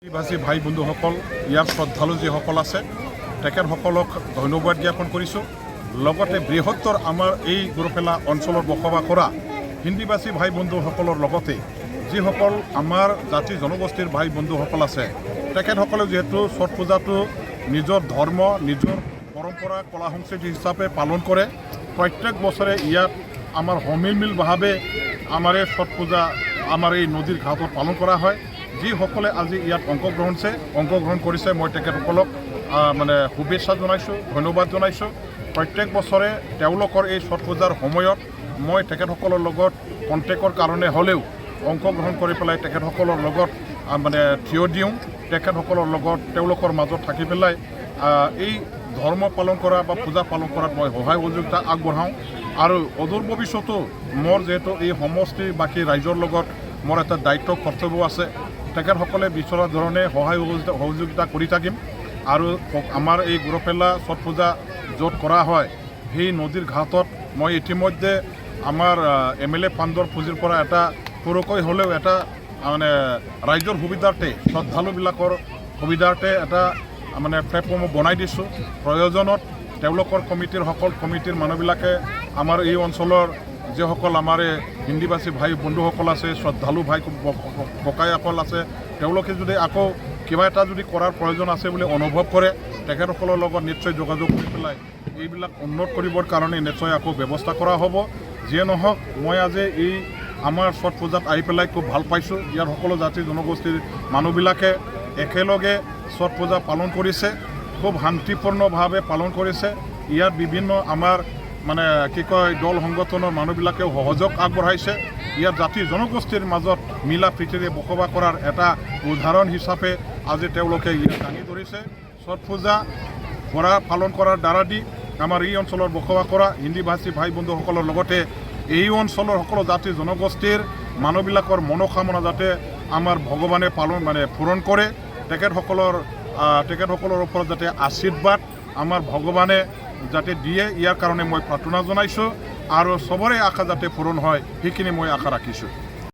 আদিবাসী ভাই বন্ধুসকল ইয়াৰ শ্ৰদ্ধালু যিসকল আছে তেখেতসকলক ধন্যবাদ জ্ঞাপন কৰিছোঁ। লগতে বৃহত্তৰ আমাৰ এই গুৰুপেলা অঞ্চলত বসবাস কৰা হিন্দীভাষী ভাই বন্ধুসকলৰ লগতে যিসকল আমাৰ জাতি জনগোষ্ঠীৰ ভাই বন্ধুসকল আছে তেখেতসকলে যিহেতু ছট পূজাটো নিজৰ ধৰ্ম নিজৰ পৰম্পৰা কলা সংস্কৃতি হিচাপে পালন কৰে। প্ৰত্যেক বছৰে ইয়াত আমাৰ সমিলমিলভাৱে আমাৰ এই ছট পূজা আমাৰ এই নদীৰ ঘাটত পালন কৰা হয়। যিসকলে আজি ইয়াত অংশগ্ৰহণ কৰিছে মই তেখেতসকলক শুভেচ্ছা জনাইছোঁ, ধন্যবাদ জনাইছোঁ। প্ৰত্যেক বছৰে তেওঁলোকৰ এই ছট পূজাৰ সময়ত মই তেখেতসকলৰ লগত কণ্টেক্টৰ কাৰণে হ'লেও অংশগ্ৰহণ কৰি পেলাই তেখেতসকলৰ লগত থিয় দিওঁ। তেখেতসকলৰ লগত তেওঁলোকৰ মাজত থাকি পেলাই এই ধৰ্ম পালন কৰা বা পূজা পালন কৰাত মই সহায় সহযোগিতা আগবঢ়াওঁ। আৰু অদূৰ ভৱিষ্যতো মোৰ যিহেতু এই সমষ্টি বাকী ৰাইজৰ লগত মোৰ এটা দায়িত্ব কৰ্তব্য আছে, তেখেতসকলে বিচৰা ধৰণে সহায় সহযোগিতা কৰি থাকিম। আৰু আমাৰ এই গুৰুপেলা ছট পূজা য'ত কৰা হয় সেই নদীৰ ঘাটত মই ইতিমধ্যে আমাৰ MLA পাণ্ডৰ পুঁজিৰ পৰা এটা সৰুকৈ হ'লেও এটা ৰাইজৰ সুবিধাৰ্থে শ্ৰদ্ধালুবিলাকৰ সুবিধাৰ্থে এটা প্লেটফৰ্ম বনাই দিছোঁ। প্ৰয়োজনত তেওঁলোকৰ কমিটিৰ মানুহবিলাকে আমাৰ এই অঞ্চলৰ যিসকল আমাৰ হিন্দীভাষী ভাই বন্ধুসকল আছে, শ্ৰদ্ধালু ভাই ককাইসকল আছে, তেওঁলোকে যদি আকৌ কিবা এটা যদি কৰাৰ প্ৰয়োজন আছে বুলি অনুভৱ কৰে তেখেতসকলৰ লগত নিশ্চয় যোগাযোগ কৰি পেলাই এইবিলাক উন্নত কৰিবৰ কাৰণে নিশ্চয় আকৌ ব্যৱস্থা কৰা হ'ব। যিয়ে নহওক মই আজি এই আমাৰ ছট পূজাত আহি পেলাই খুব ভাল পাইছোঁ। ইয়াৰ সকলো জাতি জনগোষ্ঠীৰ মানুহবিলাকে একেলগে ছট পূজা পালন কৰিছে, খুব শান্তিপূৰ্ণভাৱে পালন কৰিছে। ইয়াত বিভিন্ন আমাৰ দল সংগঠনৰ মানুহবিলাকেও সহযোগ আগবঢ়াইছে। ইয়াত জাতি জনগোষ্ঠীৰ মাজত মিলা প্ৰীতিৰে বসবাস কৰাৰ এটা উদাহৰণ হিচাপে আজি তেওঁলোকে ইয়াত দাঙি ধৰিছে। ছট পূজা পালন কৰাৰ দ্বাৰা দি আমাৰ এই অঞ্চলত বসবাস কৰা হিন্দীভাষী ভাই বন্ধুসকলৰ লগতে এই অঞ্চলৰ সকলো জাতি জনগোষ্ঠীৰ মানুহবিলাকৰ মনোকামনা যাতে আমাৰ ভগৱানে পূৰণ কৰে, তেখেতসকলৰ ওপৰত যাতে আশীৰ্বাদ আমাৰ ভগৱানে যাতে দিয়ে ইয়াৰ কাৰণে মই প্ৰাৰ্থনা জনাইছোঁ। আৰু চবৰে আশা যাতে পূৰণ হয় সেইখিনি মই আশা ৰাখিছোঁ।